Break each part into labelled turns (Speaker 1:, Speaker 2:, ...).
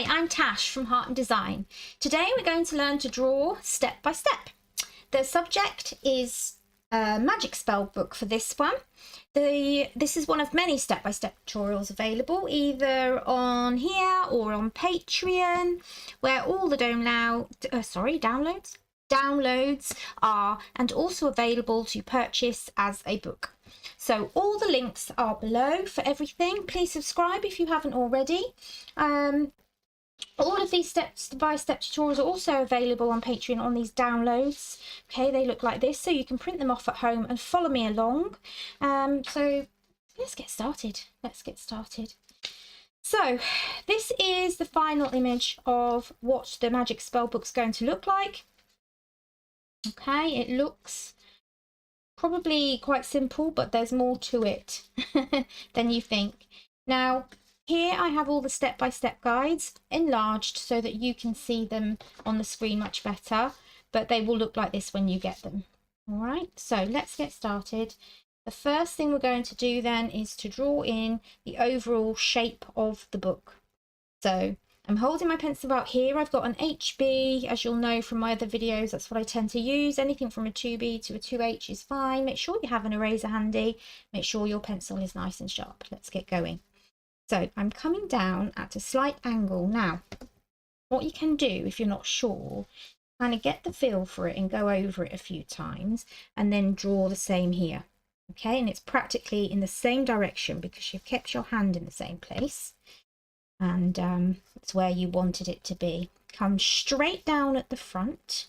Speaker 1: Hi, I'm Tash from Heart and Design. Today we're going to learn to draw step by step. The subject is a magic spell book for this one. This is one of many step-by-step tutorials available either on here or on Patreon, where all the downloads are, and also available to purchase as a book. So all the links are below for everything. Please subscribe if you haven't already. All of these step-by-step tutorials are also available on Patreon on these downloads. Okay, they look like this, so you can print them off at home and follow me along. So let's get started. So this is the final image of what the magic spell book's going to look like. Okay, it looks probably quite simple, but there's more to it than you think. Now, here I have all the step-by-step guides enlarged so that you can see them on the screen much better, but they will look like this when you get them. All right, so let's get started. The first thing we're going to do then is to draw in the overall shape of the book. So I'm holding my pencil out here. I've got an HB, as you'll know from my other videos, that's what I tend to use. Anything from a 2B to a 2H is fine. Make sure you have an eraser handy. Make sure your pencil is nice and sharp. Let's get going. So I'm coming down at a slight angle. Now, what you can do if you're not sure, kind of get the feel for it and go over it a few times and then draw the same here. Okay, and it's practically in the same direction because you've kept your hand in the same place. And it's where you wanted it to be. Come straight down at the front,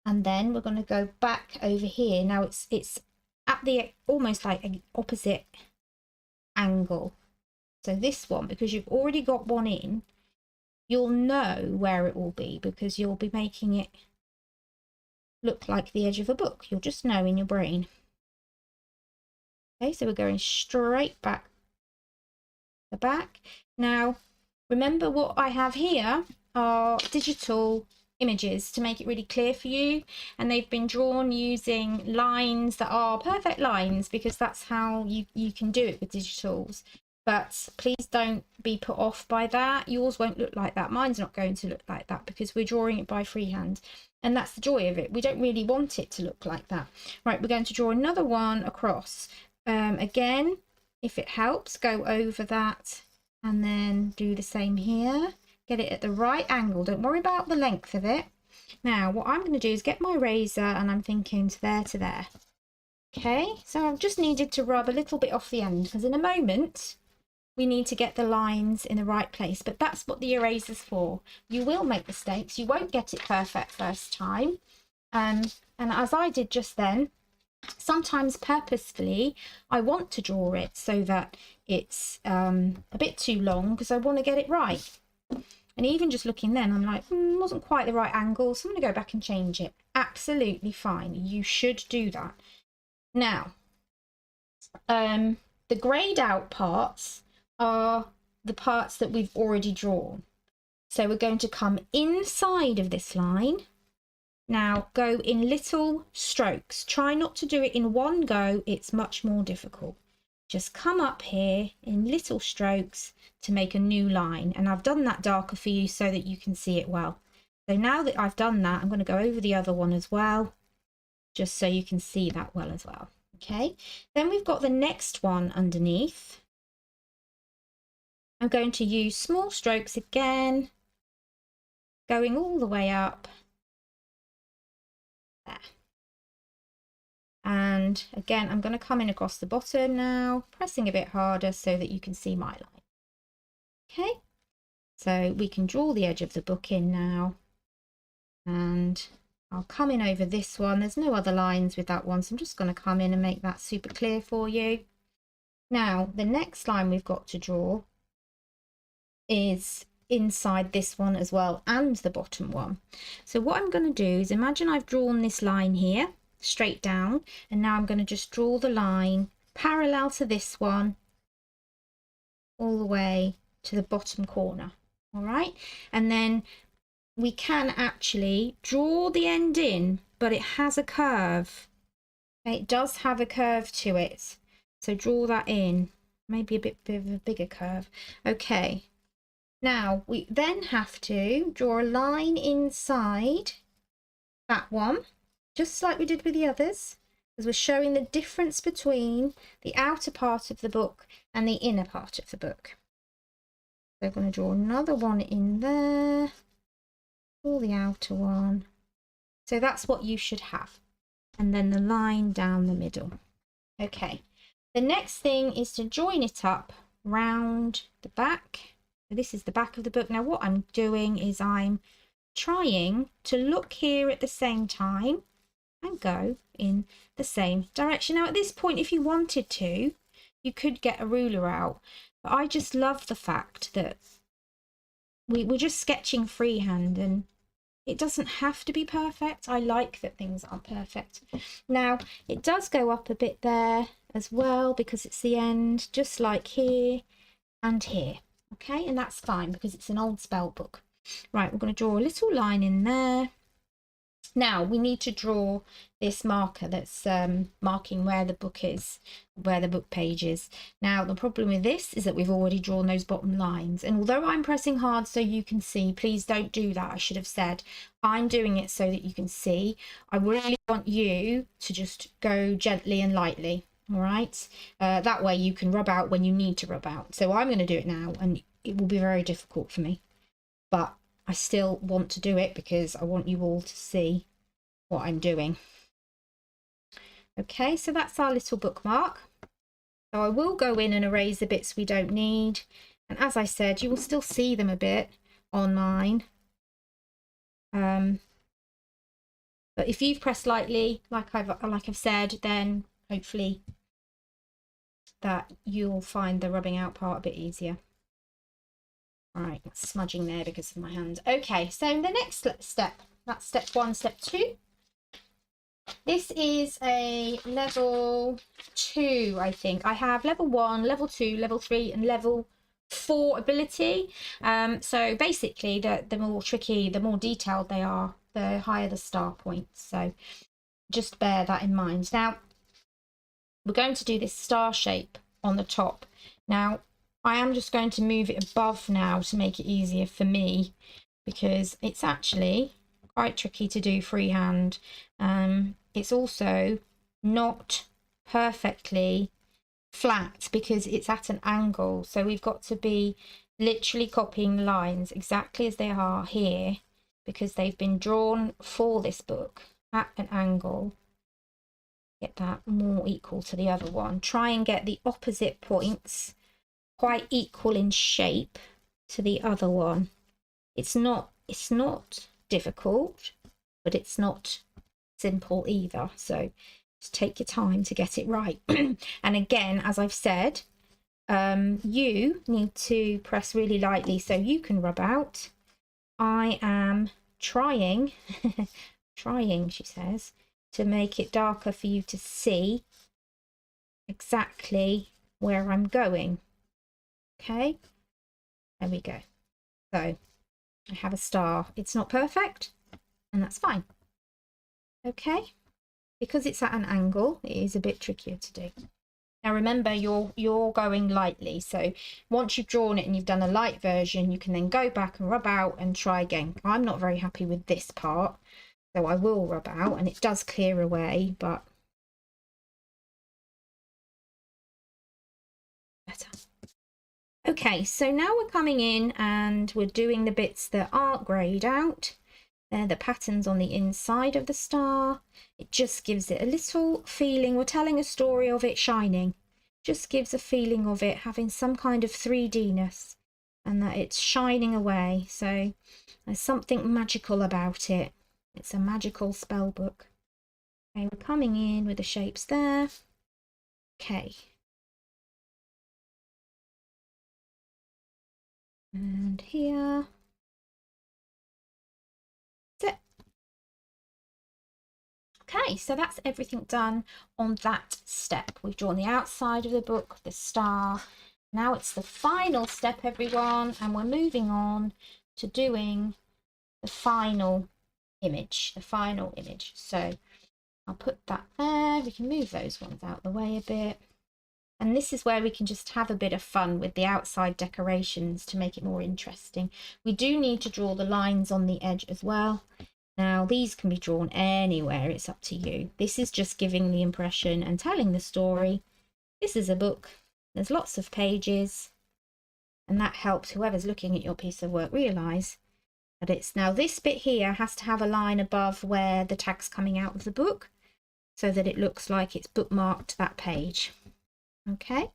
Speaker 1: and then we're going to go back over here. Now it's at the almost like an opposite angle. So this one, because you've already got one in, you'll know where it will be because you'll be making it look like the edge of a book. You'll just know in your brain. Okay, so we're going straight back the back. Now, remember what I have here are digital images to make it really clear for you, and they've been drawn using lines that are perfect lines because that's how you can do it with digitals. But please don't be put off by that. Yours won't look like that. Mine's not going to look like that because we're drawing it by freehand, and that's the joy of it. We don't really want it to look like that. Right, we're going to draw another one across. Again, if it helps, go over that and then do the same here. Get it at the right angle. Don't worry about the length of it. Now, what I'm going to do is get my razor, and I'm thinking to there. Okay, so I've just needed to rub a little bit off the end because in a moment we need to get the lines in the right place, but that's what the eraser's for. You will make mistakes. You won't get it perfect first time. And as I did just then, sometimes purposefully I want to draw it so that it's a bit too long because I want to get it right. And even just looking then, I'm like, wasn't quite the right angle, so I'm going to go back and change it. Absolutely fine. You should do that. Now, the greyed out parts are the parts that we've already drawn. So we're going to come inside of this line. Now go in little strokes. Try not to do it in one go. It's much more difficult. Just come up here in little strokes to make a new line. And I've done that darker for you so that you can see it well. So now that I've done that, I'm going to go over the other one as well, just so you can see that well as well. Okay, then we've got the next one underneath. I'm going to use small strokes again, going all the way up. There. And again, I'm going to come in across the bottom now, pressing a bit harder so that you can see my line. Okay, so we can draw the edge of the book in now, and I'll come in over this one. There's no other lines with that one, so I'm just going to come in and make that super clear for you. Now, the next line we've got to draw is inside this one as well, and the bottom one. So what I'm going to do is imagine I've drawn this line here straight down, and now I'm going to just draw the line parallel to this one all the way to the bottom corner. All right, and then we can actually draw the end in, but it has a curve. It does have a curve to it, so draw that in, maybe a bit of a bigger curve. Okay, Now we then have to draw a line inside that one, just like we did with the others, because we're showing the difference between the outer part of the book and the inner part of the book. So I'm going to draw another one in there, pull the outer one. So that's what you should have. And then the line down the middle. Okay, the next thing is to join it up round the back. So this is the back of the book. Now what I'm doing is I'm trying to look here at the same time and go in the same direction. Now at this point, if you wanted to, you could get a ruler out, but I just love the fact that we're just sketching freehand and it doesn't have to be perfect. I like that things aren't perfect. Now it does go up a bit there as well because it's the end, just like here and here. Okay, and that's fine because it's an old spell book. Right, we're going to draw a little line in there. Now we need to draw this marker that's marking where the book is, where the book page is. Now the problem with this is that we've already drawn those bottom lines, and although I'm pressing hard so you can see, please don't do that. I should have said I'm doing it so that you can see. I really want you to just go gently and lightly. All right, that way you can rub out when you need to rub out. So I'm going to do it now, and it will be very difficult for me, but I still want to do it because I want you all to see what I'm doing. Okay, so that's our little bookmark. So I will go in and erase the bits we don't need. And as I said, you will still see them a bit on mine. But if you've pressed lightly, like I've said, then hopefully that you'll find the rubbing out part a bit easier. Right, that's smudging there because of my hand. Okay, so the next step, that's step 1, step 2. This is a level 2, I think. I have level 1, level 2, level 3, and level 4 ability. So basically, the more tricky, the more detailed they are, the higher the star points. So just bear that in mind. Now, we're going to do this star shape on the top. Now, I am just going to move it above now to make it easier for me because it's actually quite tricky to do freehand. It's also not perfectly flat because it's at an angle. So we've got to be literally copying the lines exactly as they are here because they've been drawn for this book at an angle. Get that more equal to the other one. Try and get the opposite points quite equal in shape to the other one. It's not difficult, but it's not simple either. So just take your time to get it right. And again, as I've said, you need to press really lightly so you can rub out. I am trying, she says, to make it darker for you to see exactly where I'm going. Okay, there we go. So I have a star. It's not perfect, and that's fine. Okay, because it's at an angle, it is a bit trickier to do. Now remember, you're going lightly. So once you've drawn it and you've done a light version, you can then go back and rub out and try again. I'm not very happy with this part, so I will rub out, and it does clear away, but better. Okay, so now we're coming in and we're doing the bits that aren't greyed out. They're the patterns on the inside of the star. It just gives it a little feeling. We're telling a story of it shining. Just gives a feeling of it having some kind of 3D-ness and that it's shining away. So there's something magical about it. It's a magical spell book. Okay, we're coming in with the shapes there. Okay. And here. That's it. Okay, so that's everything done on that step. We've drawn the outside of the book, the star. Now it's the final step, everyone, and we're moving on to doing the final image, So I'll put that there. We can move those ones out the way a bit. And this is where we can just have a bit of fun with the outside decorations to make it more interesting. We do need to draw the lines on the edge as well. Now, these can be drawn anywhere, it's up to you. This is just giving the impression and telling the story. This is a book, there's lots of pages, and that helps whoever's looking at your piece of work realise that it's now this bit here has to have a line above where the tag's coming out of the book so that it looks like it's bookmarked that page. Okay,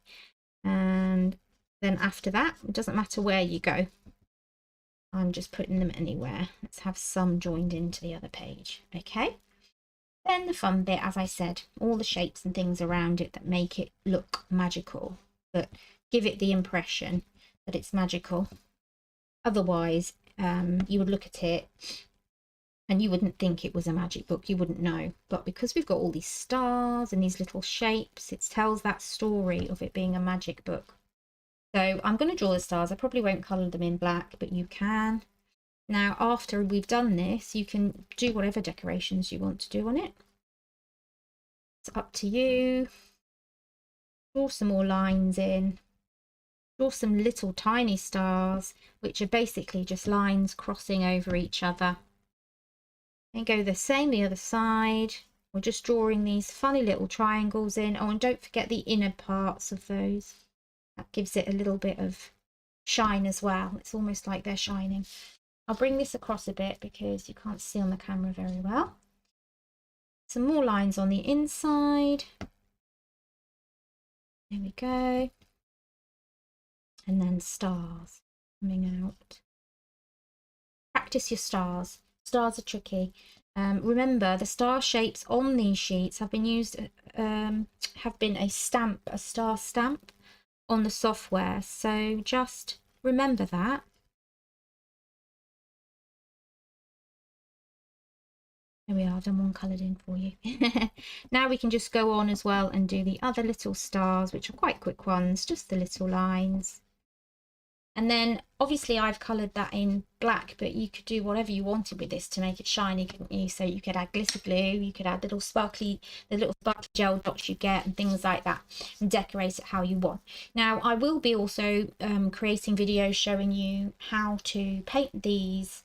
Speaker 1: and then after that, it doesn't matter where you go. I'm just putting them anywhere. Let's have some joined into the other page. Okay, then the fun bit, as I said, all the shapes and things around it that make it look magical, that give it the impression that it's magical. Otherwise, you would look at it and you wouldn't think it was a magic book, you wouldn't know. But because we've got all these stars and these little shapes, it tells that story of it being a magic book. So I'm going to draw the stars. I probably won't colour them in black, but you can. Now, after we've done this, you can do whatever decorations you want to do on it. It's up to you. Draw some more lines in. Draw some little tiny stars, which are basically just lines crossing over each other. And go the same the other side. We're just drawing these funny little triangles in. Oh, and don't forget the inner parts of those. That gives it a little bit of shine as well. It's almost like they're shining. I'll bring this across a bit because you can't see on the camera very well. Some more lines on the inside. There we go. And then stars coming out. Practice your stars. Stars are tricky. Remember, the star shapes on these sheets have been used, have been a star stamp on the software. So just remember that. There we are, I've done one coloured in for you. Now we can just go on as well and do the other little stars, which are quite quick ones, just the little lines. And then obviously I've coloured that in black, but you could do whatever you wanted with this to make it shiny, couldn't you? So you could add glitter glue, you could add the little sparkly gel dots you get and things like that, and decorate it how you want. Now I will be also creating videos showing you how to paint these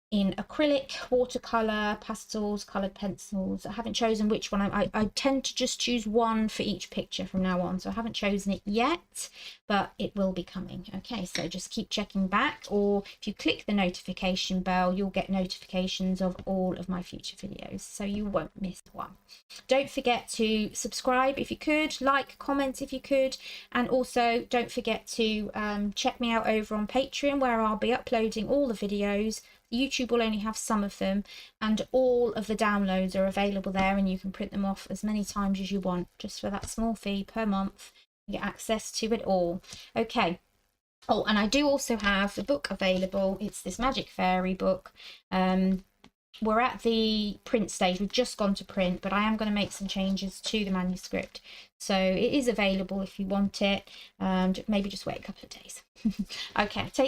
Speaker 1: in acrylic, watercolor, pastels, colored pencils. I haven't chosen which one. I tend to just choose one for each picture from now on, so I haven't chosen it yet, but it will be coming. Okay, so just keep checking back, or if you click the notification bell, you'll get notifications of all of my future videos, so you won't miss one. Don't forget to subscribe if you could, like, comment if you could, and also don't forget to check me out over on Patreon, where I'll be uploading all the videos. YouTube will only have some of them, and all of the downloads are available there, and you can print them off as many times as you want, just for that small fee per month. You get access to it all. Okay. Oh, and I do also have the book available. It's this Magic Fairy book. We're at the print stage. We've just gone to print, but I am going to make some changes to the manuscript, so it is available if you want it. Maybe just wait a couple of days. Okay, take